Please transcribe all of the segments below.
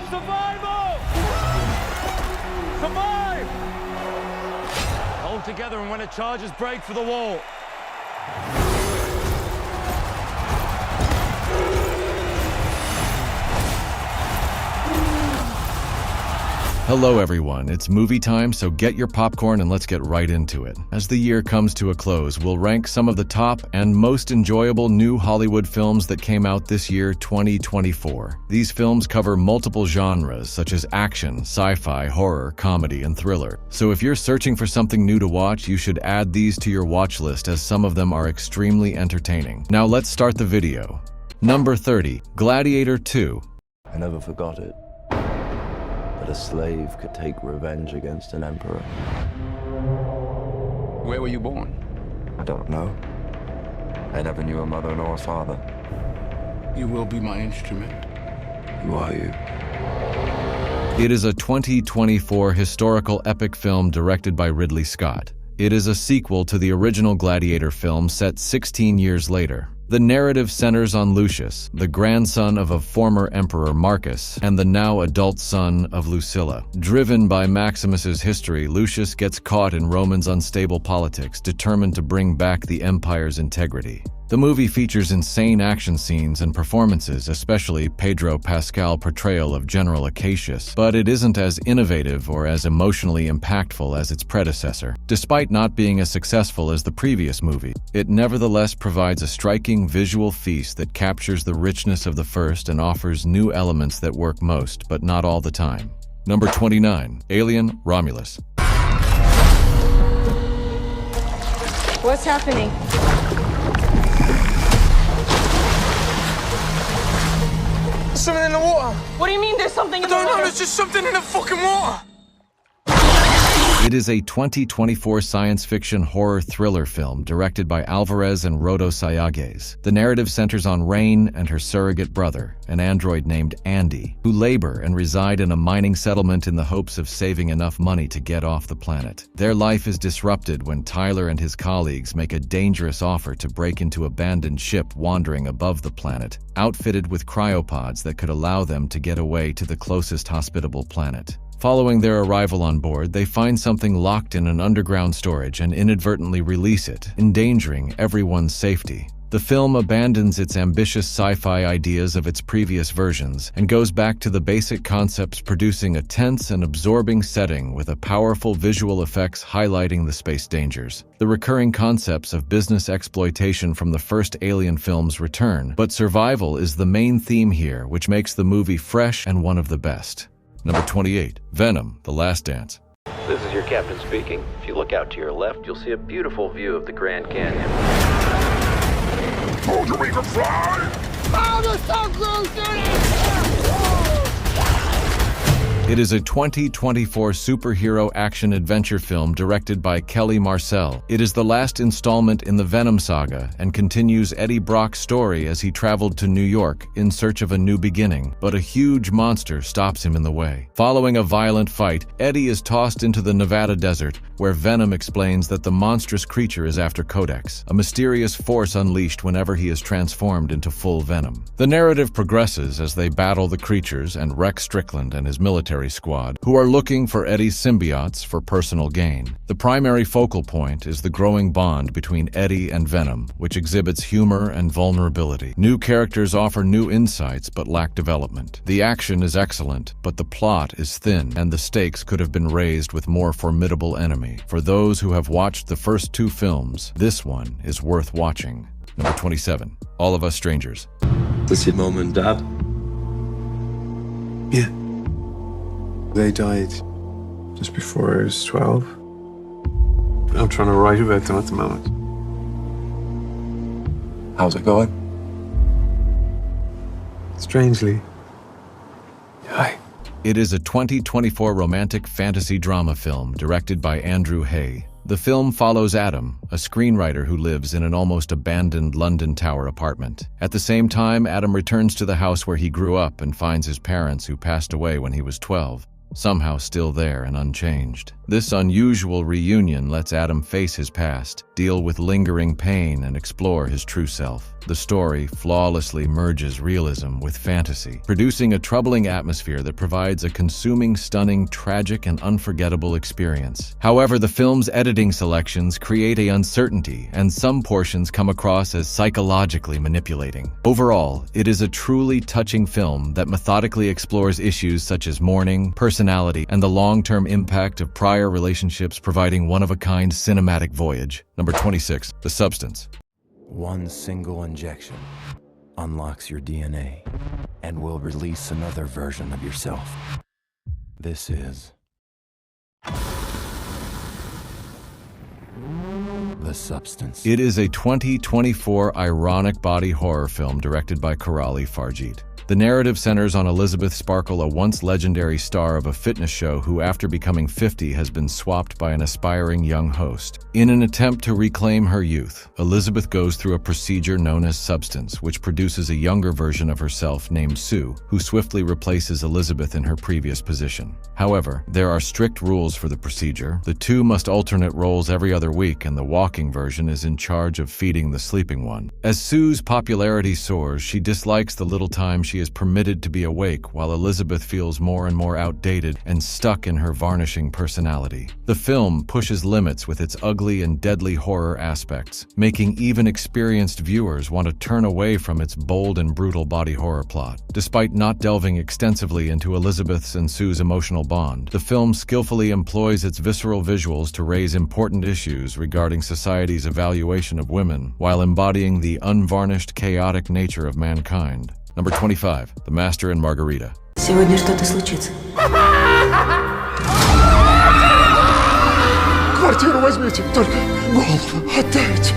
Survival! Survive! Hold together, and when it charges, break for the wall. Hello everyone, it's movie time, so get your popcorn and let's get right into it. As the year comes to a close, we'll rank some of the top and most enjoyable new Hollywood films that came out this year, 2024. These films cover multiple genres such as action, sci-fi, horror, comedy, and thriller. So if you're searching for something new to watch, you should add these to your watch list as some of them are extremely entertaining. Now let's start the video. Number 30, Gladiator 2. I never forgot it. That a slave could take revenge against an emperor. Where were you born? I don't know. I never knew a mother nor a father. You will be my instrument. Who are you? It is a 2024 historical epic film directed by Ridley Scott. It is a sequel to the original Gladiator film set 16 years later. The narrative centers on Lucius, the grandson of a former emperor Marcus, and the now adult son of Lucilla. Driven by Maximus's history, Lucius gets caught in Roman's unstable politics, determined to bring back the empire's integrity. The movie features insane action scenes and performances, especially Pedro Pascal's portrayal of General Acacius, but it isn't as innovative or as emotionally impactful as its predecessor. Despite not being as successful as the previous movie, it nevertheless provides a striking visual feast that captures the richness of the first and offers new elements that work most, but not all the time. Number 29, Alien Romulus. What's happening? There's something in the water. What do you mean there's something in the water? I don't know, there's just something in the fucking water. It is a 2024 science fiction horror thriller film directed by Alvarez and Rodo Sayagues. The narrative centers on Rain and her surrogate brother, an android named Andy, who labor and reside in a mining settlement in the hopes of saving enough money to get off the planet. Their life is disrupted when Tyler and his colleagues make a dangerous offer to break into an abandoned ship wandering above the planet, outfitted with cryopods that could allow them to get away to the closest hospitable planet. Following their arrival on board, they find something locked in an underground storage and inadvertently release it, endangering everyone's safety. The film abandons its ambitious sci-fi ideas of its previous versions and goes back to the basic concepts, producing a tense and absorbing setting with a powerful visual effects highlighting the space dangers. The recurring concepts of business exploitation from the first Alien films return, but survival is the main theme here, which makes the movie fresh and one of the best. Number 28, Venom: The Last Dance. This is your captain speaking. If you look out to your left, you'll see a beautiful view of the Grand Canyon. Told you we could fly! Oh, the Tom Cruise did it! It is a 2024 superhero action-adventure film directed by Kelly Marcel. It is the last installment in the Venom saga and continues Eddie Brock's story as he traveled to New York in search of a new beginning, but a huge monster stops him in the way. Following a violent fight, Eddie is tossed into the Nevada desert, where Venom explains that the monstrous creature is after Codex, a mysterious force unleashed whenever he is transformed into full Venom. The narrative progresses as they battle the creatures and Rex Strickland and his military squad, who are looking for Eddie's symbiotes for personal gain. The primary focal point is the growing bond between Eddie and Venom, which exhibits humor and vulnerability. New characters offer new insights but lack development. The action is excellent, but the plot is thin, and the stakes could have been raised with more formidable enemy. For those who have watched the first two films, this one is worth watching. Number 27, All of Us Strangers. This your mom and dad? Yeah. They died just before I was 12. I'm trying to write about them at the moment. How's it going? Strangely. Hi. It is a 2024 romantic fantasy drama film directed by Andrew Hay. The film follows Adam, a screenwriter who lives in an almost abandoned London Tower apartment. At the same time, Adam returns to the house where he grew up and finds his parents, who passed away when he was 12, somehow still there and unchanged. This unusual reunion lets Adam face his past, deal with lingering pain, and explore his true self. The story flawlessly merges realism with fantasy, producing a troubling atmosphere that provides a consuming, stunning, tragic, and unforgettable experience. However, the film's editing selections create an uncertainty, and some portions come across as psychologically manipulating. Overall, it is a truly touching film that methodically explores issues such as mourning, personality, and the long-term impact of prior relationships, providing one-of-a-kind cinematic voyage. Number 26, The Substance. One single injection unlocks your DNA and will release another version of yourself. This is The Substance. It is a 2024 ironic body horror film directed by Karali Farjit. The narrative centers on Elizabeth Sparkle, a once legendary star of a fitness show who, after becoming 50, has been swapped by an aspiring young host. In an attempt to reclaim her youth, Elizabeth goes through a procedure known as Substance, which produces a younger version of herself named Sue, who swiftly replaces Elizabeth in her previous position. However, there are strict rules for the procedure. The two must alternate roles every other week, and the walking version is in charge of feeding the sleeping one. As Sue's popularity soars, she dislikes the little time she is permitted to be awake, while Elizabeth feels more and more outdated and stuck in her varnishing personality. The film pushes limits with its ugly and deadly horror aspects, making even experienced viewers want to turn away from its bold and brutal body horror plot. Despite not delving extensively into Elizabeth's and Sue's emotional bond, the film skillfully employs its visceral visuals to raise important issues regarding society's evaluation of women, while embodying the unvarnished, chaotic nature of mankind. Number 25, The Master and Margarita. Сегодня что-то случится. Квартиру возьмите, только голову отдайте.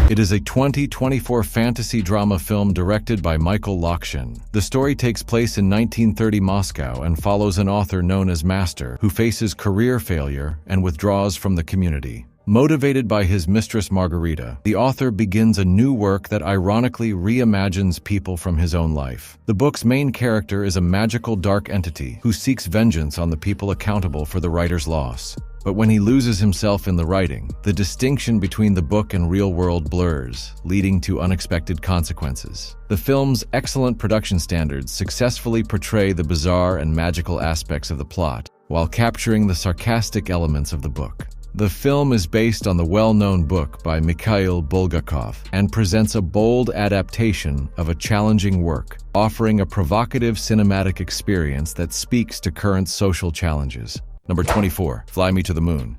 It is a 2024 fantasy drama film directed by Michael Lokshin. The story takes place in 1930 Moscow and follows an author known as Master, who faces career failure and withdraws from the community. Motivated by his mistress Margarita, the author begins a new work that ironically reimagines people from his own life. The book's main character is a magical dark entity who seeks vengeance on the people accountable for the writer's loss. But when he loses himself in the writing, the distinction between the book and real world blurs, leading to unexpected consequences. The film's excellent production standards successfully portray the bizarre and magical aspects of the plot, while capturing the sarcastic elements of the book. The film is based on the well-known book by Mikhail Bulgakov and presents a bold adaptation of a challenging work, offering a provocative cinematic experience that speaks to current social challenges. Number 24, Fly Me to the Moon.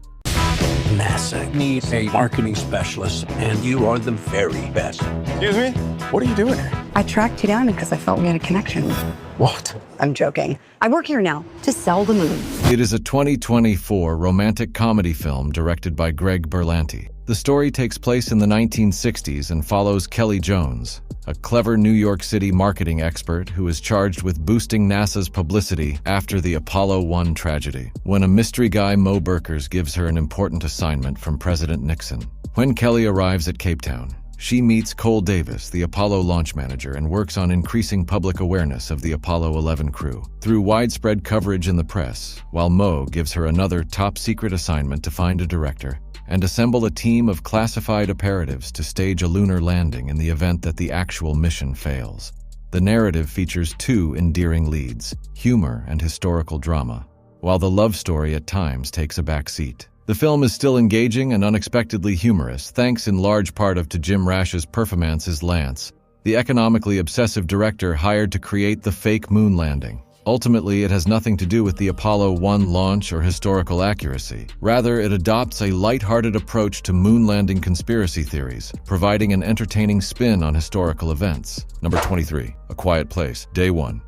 NASA needs a marketing specialist, and you are the very best. Excuse me? What are you doing here? I tracked you down because I felt we had a connection. What? I'm joking. I work here now to sell the moon. It is a 2024 romantic comedy film directed by Greg Berlanti. The story takes place in the 1960s and follows Kelly Jones, a clever New York City marketing expert who is charged with boosting NASA's publicity after the Apollo 1 tragedy, when a mystery guy, Mo Burkers, gives her an important assignment from President Nixon. When Kelly arrives at Cape Town, she meets Cole Davis, the Apollo launch manager, and works on increasing public awareness of the Apollo 11 crew through widespread coverage in the press, while Mo gives her another top-secret assignment to find a director and assemble a team of classified operatives to stage a lunar landing in the event that the actual mission fails. The narrative features two endearing leads, humor and historical drama, while the love story at times takes a back seat. The film is still engaging and unexpectedly humorous, thanks in large part to Jim Rash's performance as Lance, the economically obsessive director hired to create the fake moon landing. Ultimately, it has nothing to do with the Apollo 1 launch or historical accuracy. Rather, it adopts a lighthearted approach to moon landing conspiracy theories, providing an entertaining spin on historical events. Number 23, A Quiet Place, Day 1.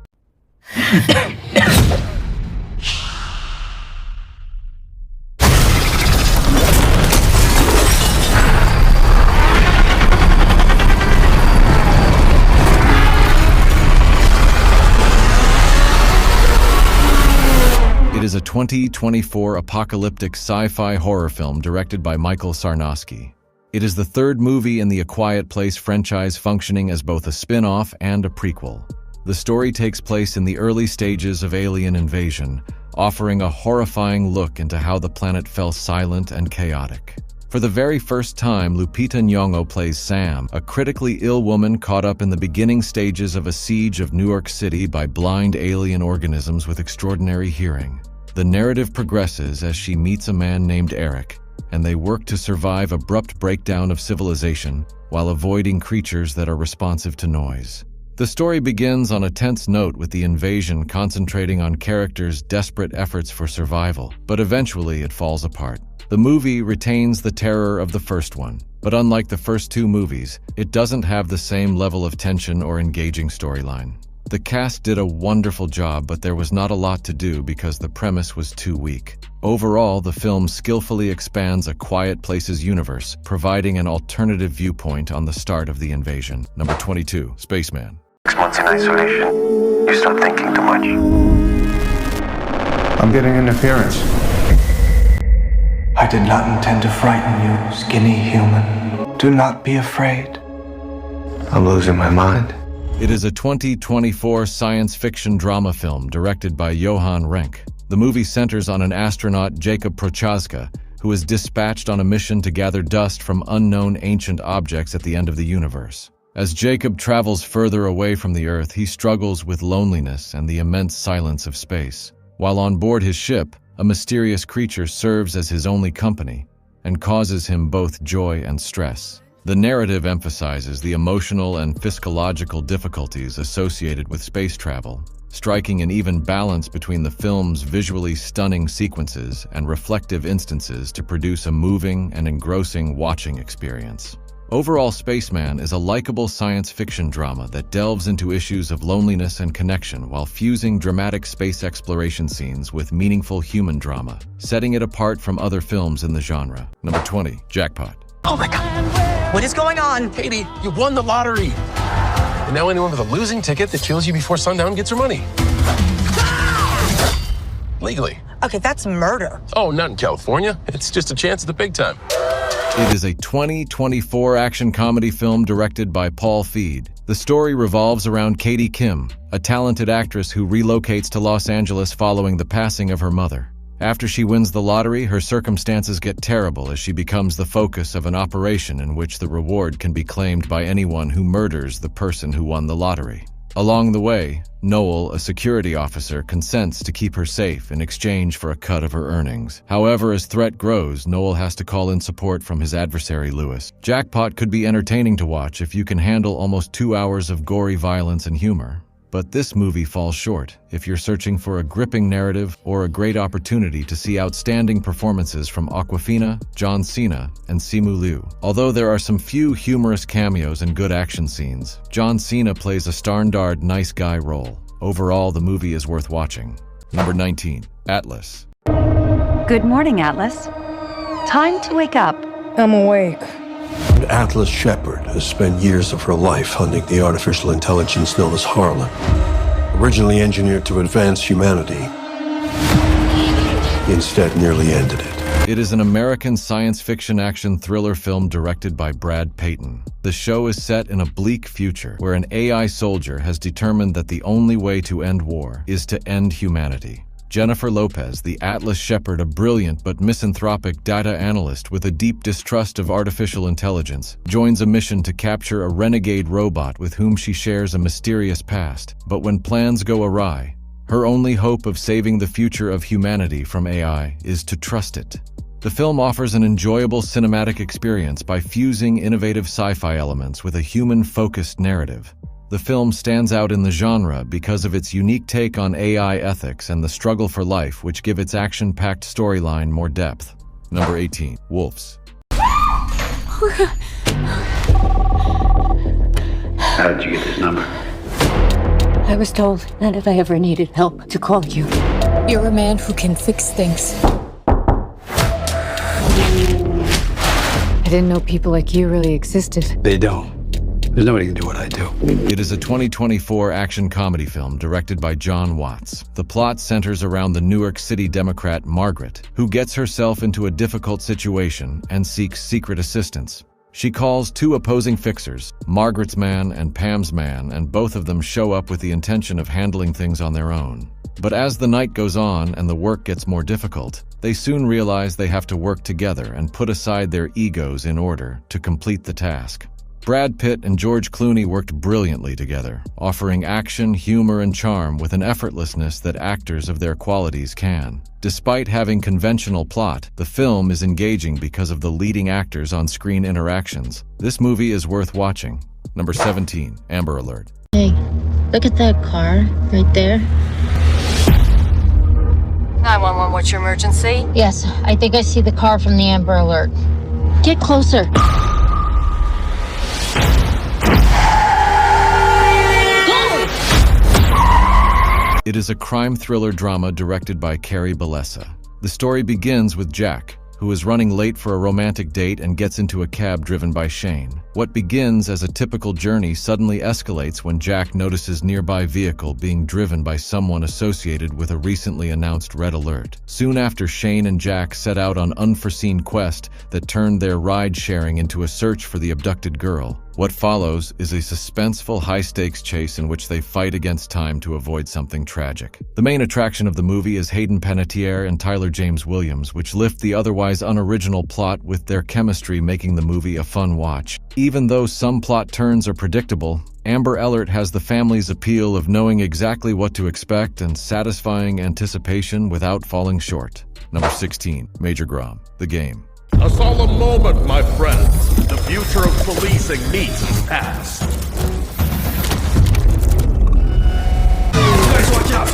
It is a 2024 apocalyptic sci-fi horror film directed by Michael Sarnowski. It is the third movie in the A Quiet Place franchise, functioning as both a spin-off and a prequel. The story takes place in the early stages of alien invasion, offering a horrifying look into how the planet fell silent and chaotic. For the very first time, Lupita Nyong'o plays Sam, a critically ill woman caught up in the beginning stages of a siege of New York City by blind alien organisms with extraordinary hearing. The narrative progresses as she meets a man named Eric, and they work to survive abrupt breakdown of civilization while avoiding creatures that are responsive to noise. The story begins on a tense note with the invasion concentrating on characters' desperate efforts for survival, but eventually it falls apart. The movie retains the terror of the first one, but unlike the first two movies, it doesn't have the same level of tension or engaging storyline. The cast did a wonderful job, but there was not a lot to do because the premise was too weak. Overall, the film skillfully expands a Quiet Places universe, providing an alternative viewpoint on the start of the invasion. Number 22, Spaceman. 6 months in isolation. You stop thinking too much. I'm getting interference. I did not intend to frighten you, skinny human. Do not be afraid. I'm losing my mind. It is a 2024 science fiction drama film directed by Johan Renck. The movie centers on an astronaut, Jacob Prochaska, who is dispatched on a mission to gather dust from unknown ancient objects at the end of the universe. As Jacob travels further away from the Earth, he struggles with loneliness and the immense silence of space. While on board his ship, a mysterious creature serves as his only company and causes him both joy and stress. The narrative emphasizes the emotional and physiological difficulties associated with space travel, striking an even balance between the film's visually stunning sequences and reflective instances to produce a moving and engrossing watching experience. Overall, Spaceman is a likable science fiction drama that delves into issues of loneliness and connection while fusing dramatic space exploration scenes with meaningful human drama, setting it apart from other films in the genre. Number 20, Jackpot. Oh my God! What is going on? Katie, you won the lottery. And now anyone with a losing ticket that kills you before sundown gets her money. Legally. Okay, that's murder. Oh, not in California. It's just a chance at the big time. It is a 2024 action comedy film directed by Paul Feig. The story revolves around Katie Kim, a talented actress who relocates to Los Angeles following the passing of her mother. After she wins the lottery, her circumstances get terrible as she becomes the focus of an operation in which the reward can be claimed by anyone who murders the person who won the lottery. Along the way, Noel, a security officer, consents to keep her safe in exchange for a cut of her earnings. However, as threat grows, Noel has to call in support from his adversary, Lewis. Jackpot could be entertaining to watch if you can handle almost 2 hours of gory violence and humor. But this movie falls short if you're searching for a gripping narrative or a great opportunity to see outstanding performances from Awkwafina, John Cena, and Simu Liu. Although there are some few humorous cameos and good action scenes, John Cena plays a standard nice guy role. Overall, the movie is worth watching. Number 19, Atlas. Good morning, Atlas. Time to wake up. I'm awake. Atlas Shepard has spent years of her life hunting the artificial intelligence known as Harlan. Originally engineered to advance humanity, he instead nearly ended it. It is an American science fiction action thriller film directed by Brad Peyton. The show is set in a bleak future where an AI soldier has determined that the only way to end war is to end humanity. Jennifer Lopez, the Atlas Shepard, a brilliant but misanthropic data analyst with a deep distrust of artificial intelligence, joins a mission to capture a renegade robot with whom she shares a mysterious past. But when plans go awry, her only hope of saving the future of humanity from AI is to trust it. The film offers an enjoyable cinematic experience by fusing innovative sci-fi elements with a human-focused narrative. The film stands out in the genre because of its unique take on AI ethics and the struggle for life, which give its action-packed storyline more depth. Number 18, Wolves. How did you get this number? I was told that if I ever needed help, to call you. You're a man who can fix things. I didn't know people like you really existed. They don't. There's nobody can do what I do. It is a 2024 action comedy film directed by John Watts. The plot centers around the New York City Democrat Margaret, who gets herself into a difficult situation and seeks secret assistance. She calls two opposing fixers, Margaret's man and Pam's man, and both of them show up with the intention of handling things on their own. But as the night goes on and the work gets more difficult, They soon realize they have to work together and put aside their egos in order to complete the task. Brad Pitt and George Clooney worked brilliantly together, offering action, humor, and charm with an effortlessness that actors of their qualities can. Despite having conventional plot, the film is engaging because of the leading actors' on-screen interactions. This movie is worth watching. Number 17, Amber Alert. Hey, look at that car right there. 911, what's your emergency? Yes, I think I see the car from the Amber Alert. Get closer. It is a crime thriller drama directed by Carrie Bellessa. The story begins with Jack, who is running late for a romantic date and gets into a cab driven by Shane. What begins as a typical journey suddenly escalates when Jack notices a nearby vehicle being driven by someone associated with a recently announced red alert. Soon after, Shane and Jack set out on unforeseen quest that turned their ride-sharing into a search for the abducted girl. What follows is a suspenseful, high-stakes chase in which they fight against time to avoid something tragic. The main attraction of the movie is Hayden Panettiere and Tyler James Williams, which lift the otherwise unoriginal plot with their chemistry, making the movie a fun watch. Even though some plot turns are predictable, Amber Alert has the family's appeal of knowing exactly what to expect and satisfying anticipation without falling short. Number 16, Major Grom, The Game. A solemn moment, my friends. The future of policing meets its past. Guys, watch out!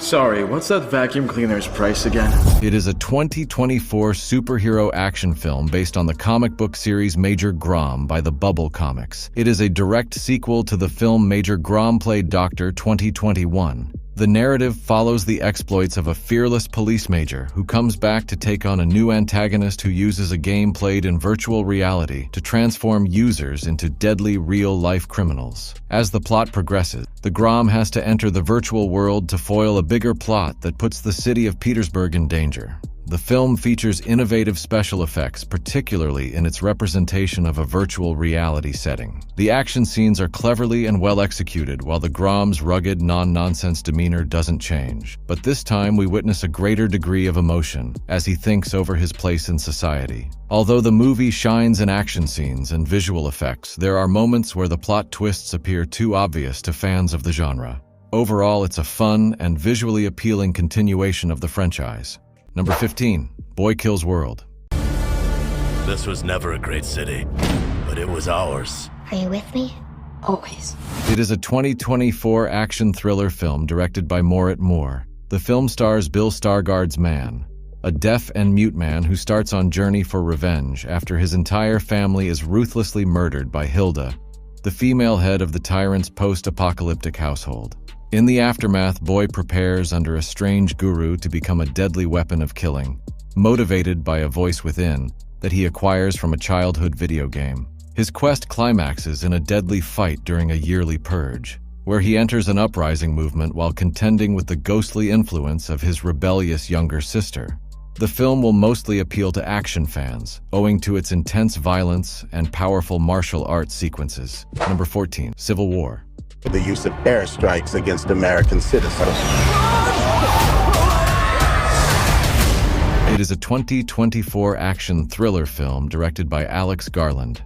Sorry, what's that vacuum cleaner's price again? It is a 2024 superhero action film based on the comic book series Major Grom by the Bubble Comics. It is a direct sequel to the film Major Grom Played Doctor 2021. The narrative follows the exploits of a fearless police major who comes back to take on a new antagonist who uses a game played in virtual reality to transform users into deadly real-life criminals. As the plot progresses, the Grom has to enter the virtual world to foil a bigger plot that puts the city of Petersburg in danger. The film features innovative special effects, particularly in its representation of a virtual reality setting. The action scenes are cleverly and well executed, while the Grom's rugged, non-nonsense demeanor doesn't change. But this time we witness a greater degree of emotion as he thinks over his place in society. Although the movie shines in action scenes and visual effects, there are moments where the plot twists appear too obvious to fans of the genre. Overall, it's a fun and visually appealing continuation of the franchise. Number 15, Boy Kills World. This was never a great city, but it was ours. Are you with me? Always. It is a 2024 action thriller film directed by Morit Moore. The film stars Bill Stargard's Man, a deaf and mute man who starts on journey for revenge after his entire family is ruthlessly murdered by Hilda, the female head of the tyrant's post-apocalyptic household. In the aftermath, Boy prepares under a strange guru to become a deadly weapon of killing, motivated by a voice within that he acquires from a childhood video game. His quest climaxes in a deadly fight during a yearly purge, where he enters an uprising movement while contending with the ghostly influence of his rebellious younger sister. The film will mostly appeal to action fans, owing to its intense violence and powerful martial arts sequences. Number 14, Civil War. The use of airstrikes against American citizens. It is a 2024 action thriller film directed by Alex Garland.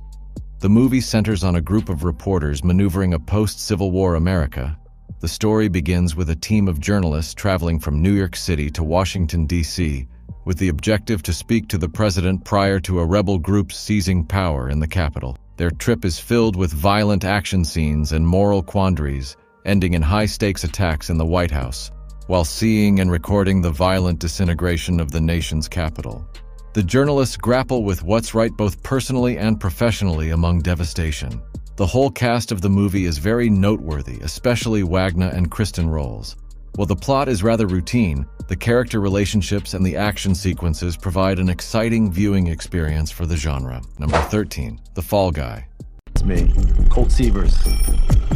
The movie centers on a group of reporters maneuvering a post-Civil War America. The story begins with a team of journalists traveling from New York City to Washington, D.C., with the objective to speak to the president prior to a rebel group seizing power in the capital. Their trip is filled with violent action scenes and moral quandaries, ending in high-stakes attacks in the White House, while seeing and recording the violent disintegration of the nation's capital. The journalists grapple with what's right both personally and professionally among devastation. The whole cast of the movie is very noteworthy, especially Wagner and Kristen roles. While the plot is rather routine, the character relationships and the action sequences provide an exciting viewing experience for the genre. Number 13, The Fall Guy. It's me, Colt Sievers,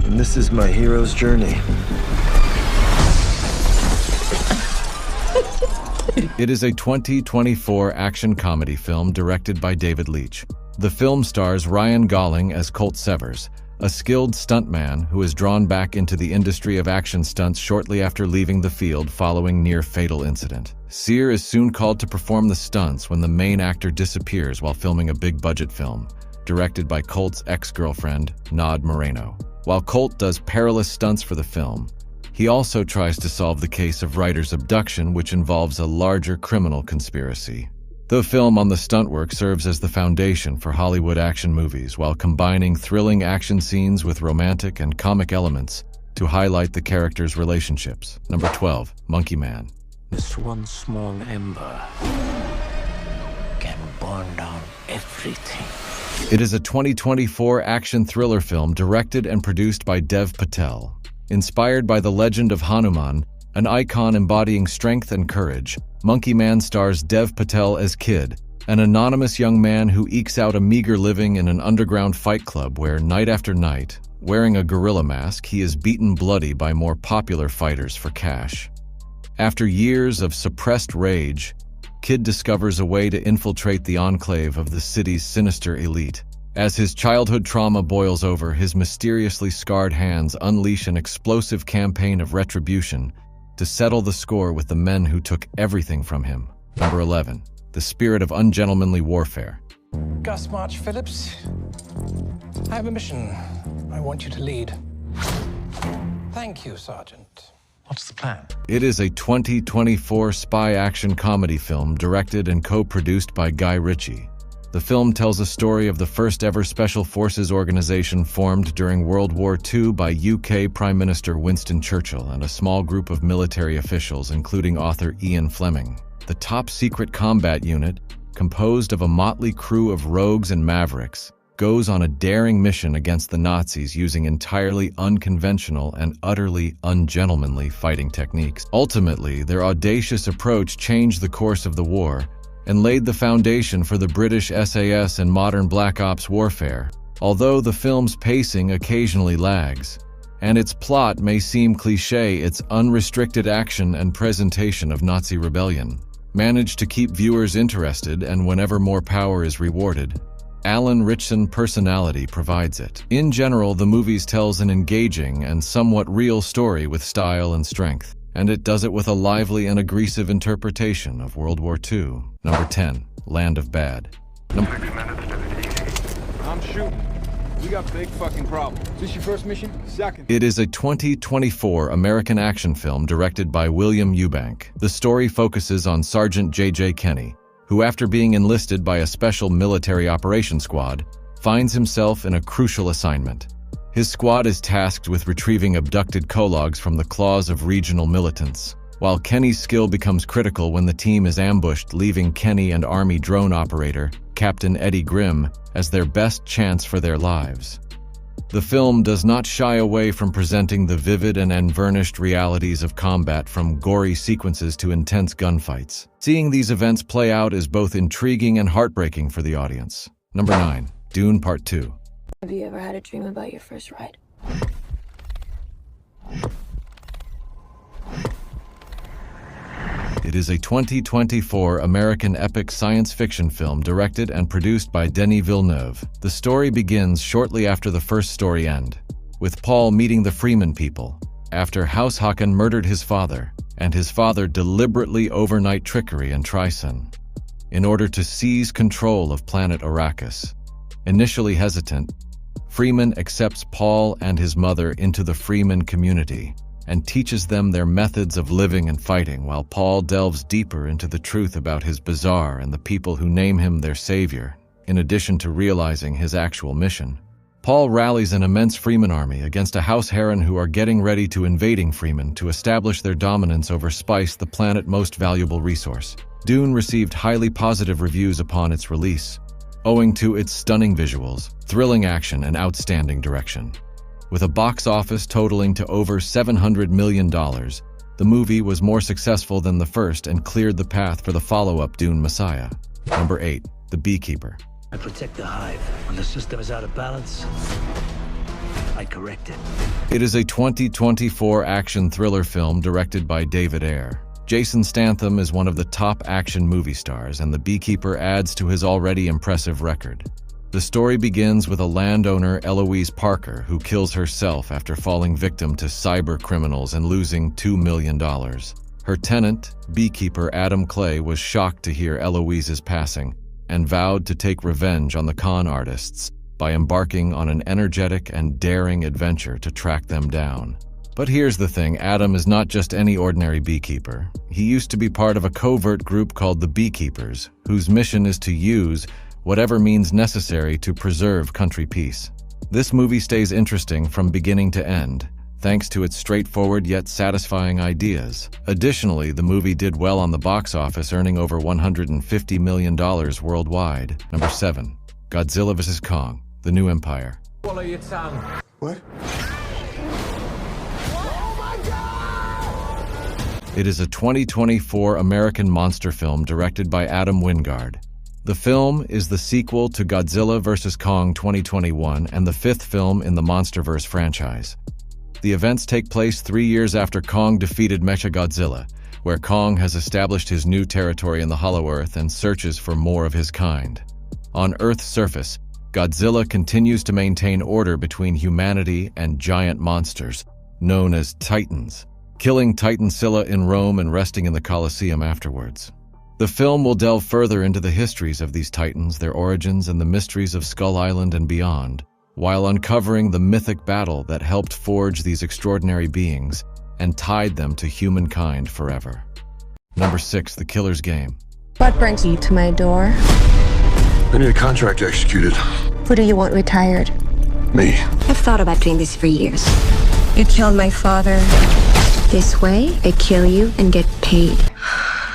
and this is my hero's journey. It is a 2024 action comedy film directed by David Leitch. The film stars Ryan Gosling as Colt Severs, a skilled stuntman who is drawn back into the industry of action stunts shortly after leaving the field following near-fatal incident. Cyr is soon called to perform the stunts when the main actor disappears while filming a big-budget film, directed by Colt's ex-girlfriend, Nod Moreno. While Colt does perilous stunts for the film, he also tries to solve the case of Ryder's abduction, which involves a larger criminal conspiracy. The film on the stunt work serves as the foundation for Hollywood action movies while combining thrilling action scenes with romantic and comic elements to highlight the characters' relationships. Number 12, Monkey Man. This one small ember can burn down everything. It is a 2024 action thriller film directed and produced by Dev Patel. Inspired by the legend of Hanuman, an icon embodying strength and courage, Monkey Man stars Dev Patel as Kid, an anonymous young man who ekes out a meager living in an underground fight club where, night after night, wearing a gorilla mask, he is beaten bloody by more popular fighters for cash. After years of suppressed rage, Kid discovers a way to infiltrate the enclave of the city's sinister elite. As his childhood trauma boils over, his mysteriously scarred hands unleash an explosive campaign of retribution to settle the score with the men who took everything from him. Number 11, the spirit of ungentlemanly warfare. Gus March Phillips, I have a mission I want you to lead. Thank you, Sergeant. What's the plan? It is a 2024 spy action comedy film directed and co-produced by Guy Ritchie. The film tells a story of the first ever Special Forces organization formed during World War II by UK Prime Minister Winston Churchill and a small group of military officials, including author Ian Fleming. The top secret combat unit, composed of a motley crew of rogues and mavericks, goes on a daring mission against the Nazis using entirely unconventional and utterly ungentlemanly fighting techniques. Ultimately, their audacious approach changed the course of the war and laid the foundation for the British SAS and modern Black Ops warfare. Although the film's pacing occasionally lags, and its plot may seem cliché, its unrestricted action and presentation of Nazi rebellion managed to keep viewers interested, and whenever more power is rewarded, Alan Ritchson's personality provides it. In general, the movie tells an engaging and somewhat real story with style and strength, and it does it with a lively and aggressive interpretation of World War II. Number 10, Land of Bad. I'm shooting. We got big fucking problems. Is this your first mission? Second. It is a 2024 American action film directed by William Eubank. The story focuses on Sergeant J.J. Kenny, who, after being enlisted by a special military operations squad, finds himself in a crucial assignment. His squad is tasked with retrieving abducted cologs from the claws of regional militants, while Kenny's skill becomes critical when the team is ambushed, leaving Kenny and Army drone operator, Captain Eddie Grimm, as their best chance for their lives. The film does not shy away from presenting the vivid and unvarnished realities of combat, from gory sequences to intense gunfights. Seeing these events play out is both intriguing and heartbreaking for the audience. Number 9, Dune Part 2. Have you ever had a dream about your first ride? It is a 2024 American epic science fiction film directed and produced by Denis Villeneuve. The story begins shortly after the first story end, with Paul meeting the Freeman people, after House Haken murdered his father, and his father deliberately overnight trickery and treason, in order to seize control of planet Arrakis. Initially hesitant, Freeman accepts Paul and his mother into the Freeman community and teaches them their methods of living and fighting, while Paul delves deeper into the truth about his bazaar and the people who name him their savior. In addition to realizing his actual mission, Paul rallies an immense Freeman army against a House Heron who are getting ready to invading Freeman to establish their dominance over spice, the planet's most valuable resource. Dune received highly positive reviews upon its release, owing to its stunning visuals, thrilling action, and outstanding direction. With a box office totaling to over $700 million, the movie was more successful than the first and cleared the path for the follow-up Dune Messiah. Number 8, The Beekeeper. I protect the hive. When the system is out of balance, I correct it. It is a 2024 action thriller film directed by David Ayer. Jason Statham is one of the top action movie stars, and The Beekeeper adds to his already impressive record. The story begins with a landowner, Eloise Parker, who kills herself after falling victim to cyber criminals and losing $2 million. Her tenant, beekeeper Adam Clay, was shocked to hear Eloise's passing and vowed to take revenge on the con artists by embarking on an energetic and daring adventure to track them down. But here's the thing, Adam is not just any ordinary beekeeper. He used to be part of a covert group called the Beekeepers, whose mission is to use whatever means necessary to preserve country peace. This movie stays interesting from beginning to end, thanks to its straightforward yet satisfying ideas. Additionally, the movie did well on the box office, earning over $150 million worldwide. Number 7. Godzilla vs. Kong, The New Empire. Swallow your tongue. What? It is a 2024 American monster film directed by Adam Wingard. The film is the sequel to Godzilla vs. Kong 2021 and the 5th film in the MonsterVerse franchise. The events take place 3 years after Kong defeated Mechagodzilla, where Kong has established his new territory in the Hollow Earth and searches for more of his kind. On Earth's surface, Godzilla continues to maintain order between humanity and giant monsters, known as Titans, killing Titansilla in Rome and resting in the Colosseum afterwards. The film will delve further into the histories of these Titans, their origins, and the mysteries of Skull Island and beyond, while uncovering the mythic battle that helped forge these extraordinary beings and tied them to humankind forever. Number 6. The Killer's Game. What brings you to my door? I need a contract executed. Who do you want retired? Me. I've thought about doing this for years. You killed my father. This way, I kill you and get paid.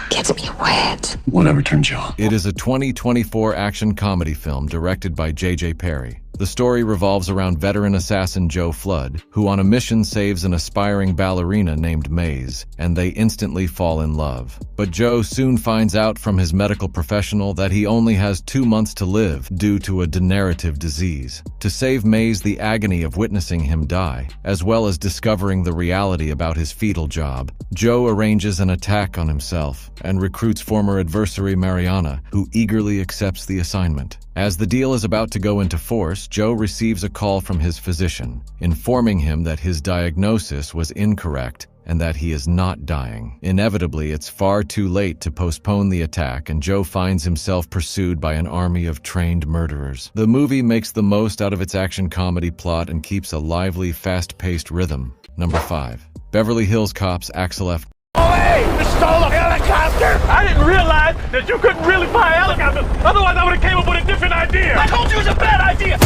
Gets me wet. Whatever turns you on. It is a 2024 action comedy film directed by J.J. Perry. The story revolves around veteran assassin Joe Flood, who on a mission saves an aspiring ballerina named Maze, and they instantly fall in love. But Joe soon finds out from his medical professional that he only has 2 months to live due to a degenerative disease. To save Maze the agony of witnessing him die, as well as discovering the reality about his fetal job, Joe arranges an attack on himself and recruits former adversary Mariana, who eagerly accepts the assignment. As the deal is about to go into force, Joe receives a call from his physician, informing him that his diagnosis was incorrect and that he is not dying. Inevitably, it's far too late to postpone the attack, and Joe finds himself pursued by an army of trained murderers. The movie makes the most out of its action comedy plot and keeps a lively, fast-paced rhythm. Number 5. Beverly Hills Cops Axel F. Oh, hey! You stole a helicopter! I didn't realize that you couldn't really fly helicopters. Otherwise, I would have came up with a different idea. I told you it was a bad idea!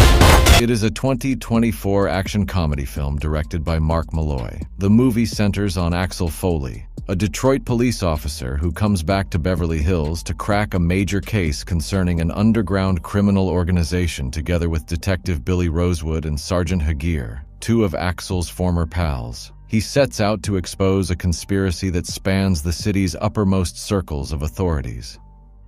It is a 2024 action comedy film directed by Mark Malloy. The movie centers on Axel Foley, a Detroit police officer who comes back to Beverly Hills to crack a major case concerning an underground criminal organization together with Detective Billy Rosewood and Sergeant Hageer, 2 of Axel's former pals. He sets out to expose a conspiracy that spans the city's uppermost circles of authorities.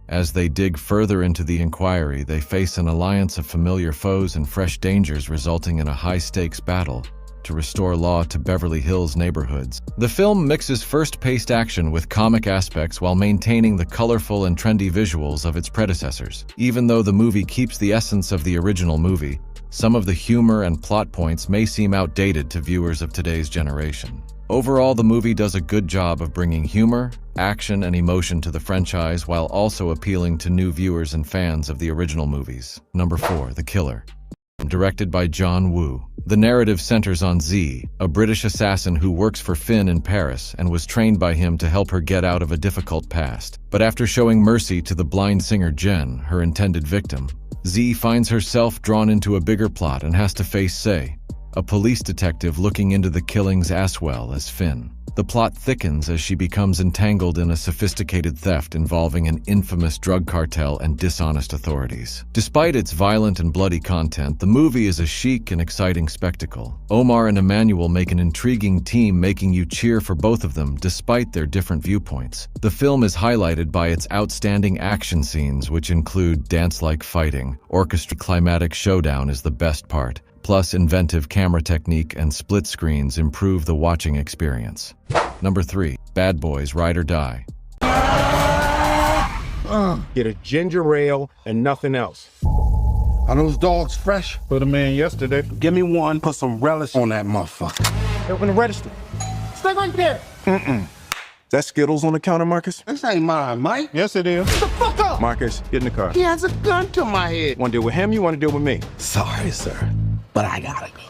As they dig further into the inquiry, they face an alliance of familiar foes and fresh dangers, resulting in a high-stakes battle to restore law to Beverly Hills neighborhoods. The film mixes fast-paced action with comic aspects while maintaining the colorful and trendy visuals of its predecessors. Even though the movie keeps the essence of the original movie, some of the humor and plot points may seem outdated to viewers of today's generation. Overall, the movie does a good job of bringing humor, action, and emotion to the franchise while also appealing to new viewers and fans of the original movies. Number 4. The Killer. Directed by John Woo. The narrative centers on Z, a British assassin who works for Finn in Paris and was trained by him to help her get out of a difficult past. But after showing mercy to the blind singer Jen, her intended victim, Z finds herself drawn into a bigger plot and has to face Sei, a police detective looking into the killings as well as Finn. The plot thickens as she becomes entangled in a sophisticated theft involving an infamous drug cartel and dishonest authorities. Despite its violent and bloody content, the movie is a chic and exciting spectacle. Omar and Emmanuel make an intriguing team, making you cheer for both of them despite their different viewpoints. The film is highlighted by its outstanding action scenes, which include dance-like fighting. Orchestra climatic showdown is the best part. Plus, inventive camera technique and split screens improve the watching experience. Number 3. Bad Boys Ride or Die. Get a ginger ale and nothing else. Are those dogs fresh? Put them in yesterday. Give me one, put some relish on that motherfucker. Open the register. Stay right there. That Skittles on the counter, Marcus? This ain't mine, Mike. Yes, it is. Get the fuck up. Marcus, get in the car. He has a gun to my head. Want to deal with him? You want to deal with me? Sorry, sir, but I gotta go.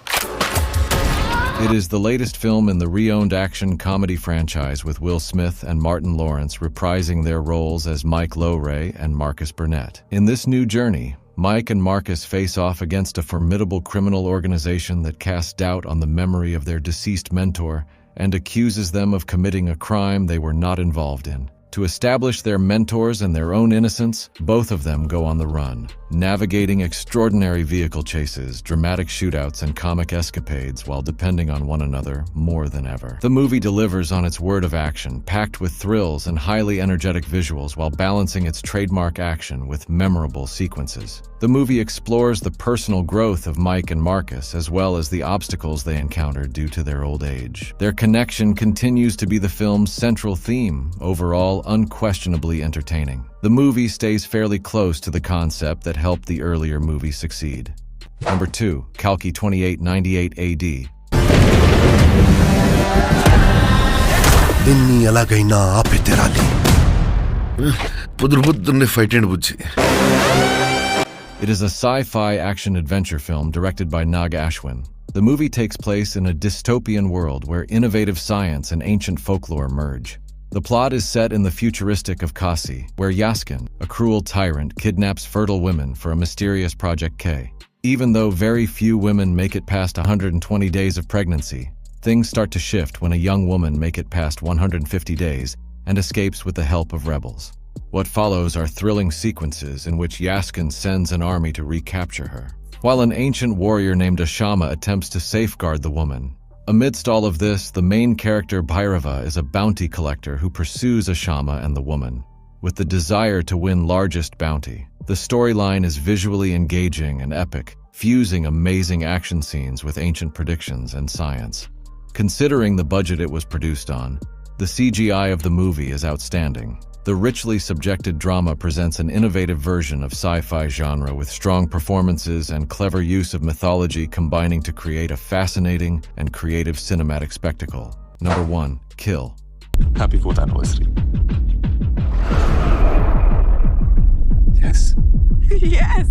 It is the latest film in the re-owned action comedy franchise with Will Smith and Martin Lawrence reprising their roles as Mike Lowray and Marcus Burnett. In this new journey, Mike and Marcus face off against a formidable criminal organization that casts doubt on the memory of their deceased mentor and accuses them of committing a crime they were not involved in. To establish their mentors and their own innocence, both of them go on the run, navigating extraordinary vehicle chases, dramatic shootouts, and comic escapades while depending on one another more than ever. The movie delivers on its word of action, packed with thrills and highly energetic visuals while balancing its trademark action with memorable sequences. The movie explores the personal growth of Mike and Marcus, as well as the obstacles they encounter due to their old age. Their connection continues to be the film's central theme, overall unquestionably entertaining. The movie stays fairly close to the concept that helped the earlier movie succeed. Number 2, Kalki 2898 AD. It is a sci-fi action-adventure film directed by Nag Ashwin. The movie takes place in a dystopian world where innovative science and ancient folklore merge. The plot is set in the futuristic of Kasi, where Yaskin, a cruel tyrant, kidnaps fertile women for a mysterious Project K. Even though very few women make it past 120 days of pregnancy, things start to shift when a young woman makes it past 150 days and escapes with the help of rebels. What follows are thrilling sequences in which Yaskin sends an army to recapture her, while an ancient warrior named Ashama attempts to safeguard the woman. Amidst all of this, the main character Bhairava is a bounty collector who pursues Ashama and the woman, with the desire to win largest bounty. The storyline is visually engaging and epic, fusing amazing action scenes with ancient predictions and science. Considering the budget it was produced on, the CGI of the movie is outstanding. The richly subjected drama presents an innovative version of sci-fi genre with strong performances and clever use of mythology combining to create a fascinating and creative cinematic spectacle. Number 1, Kill. Happy 4th anniversary. Yes. Yes.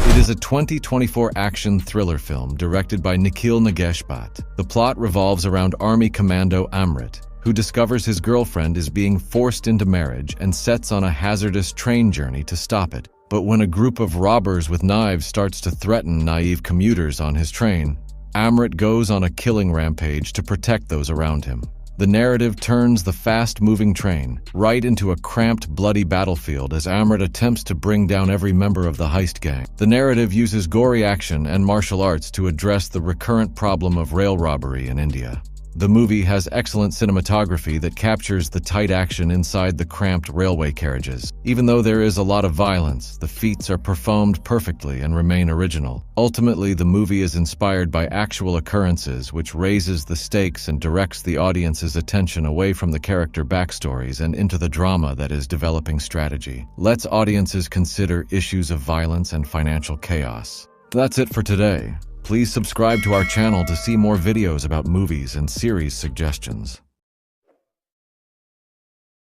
It is a 2024 action thriller film directed by Nikhil Nageshbhat. The plot revolves around Army Commando Amrit, who discovers his girlfriend is being forced into marriage and sets on a hazardous train journey to stop it. But when a group of robbers with knives starts to threaten naive commuters on his train, Amrit goes on a killing rampage to protect those around him. The narrative turns the fast-moving train right into a cramped, bloody battlefield as Amrit attempts to bring down every member of the heist gang. The narrative uses gory action and martial arts to address the recurrent problem of rail robbery in India. The movie has excellent cinematography that captures the tight action inside the cramped railway carriages. Even though there is a lot of violence, the feats are performed perfectly and remain original. Ultimately, the movie is inspired by actual occurrences, which raises the stakes and directs the audience's attention away from the character backstories and into the drama that is developing strategy. Lets audiences consider issues of violence and financial chaos. That's it for today. Please subscribe to our channel to see more videos about movies and series suggestions.